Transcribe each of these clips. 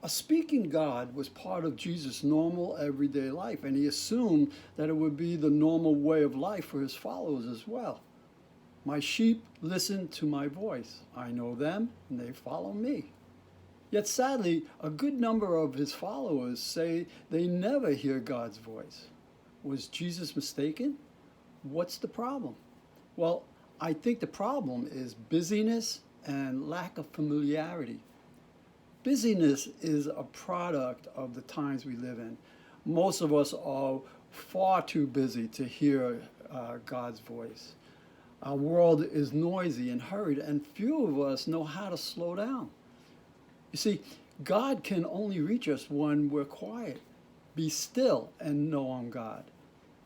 A speaking God was part of Jesus' normal everyday life, and he assumed that it would be the normal way of life for his followers as well. My sheep listen to my voice. I know them, and they follow me. Yet sadly, a good number of his followers say they never hear God's voice. Was Jesus mistaken? What's the problem? Well, I think the problem is busyness and lack of familiarity. Busyness is a product of the times we live in. Most of us are far too busy to hear God's voice. Our world is noisy and hurried, and few of us know how to slow down. You see, God can only reach us when we're quiet. Be still and know I'm God.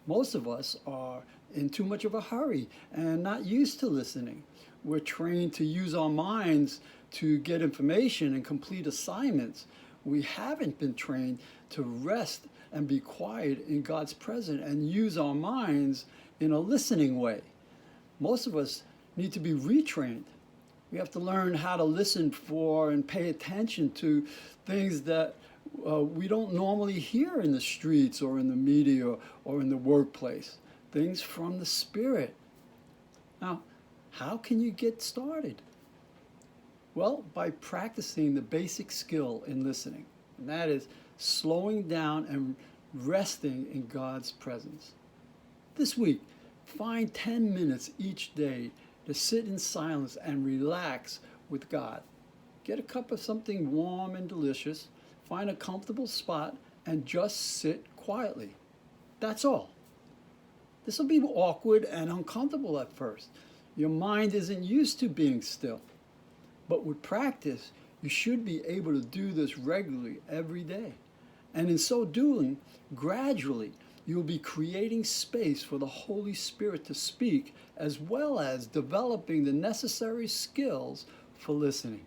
Most of us are in too much of a hurry and not used to listening. We're trained to use our minds to get information and complete assignments. We haven't been trained to rest and be quiet in God's presence and use our minds in a listening way. Most of us need to be retrained. We have to learn how to listen for and pay attention to things that we don't normally hear in the streets or in the media or in the workplace. Things from the Spirit. Now, how can you get started? Well, by practicing the basic skill in listening, and that is slowing down and resting in God's presence. This week, find 10 minutes each day to sit in silence and relax with God. Get a cup of something warm and delicious, find a comfortable spot, and just sit quietly. That's all. This will be awkward and uncomfortable at first. Your mind isn't used to being still. But with practice, you should be able to do this regularly every day. And in so doing, gradually, you will be creating space for the Holy Spirit to speak, as well as developing the necessary skills for listening.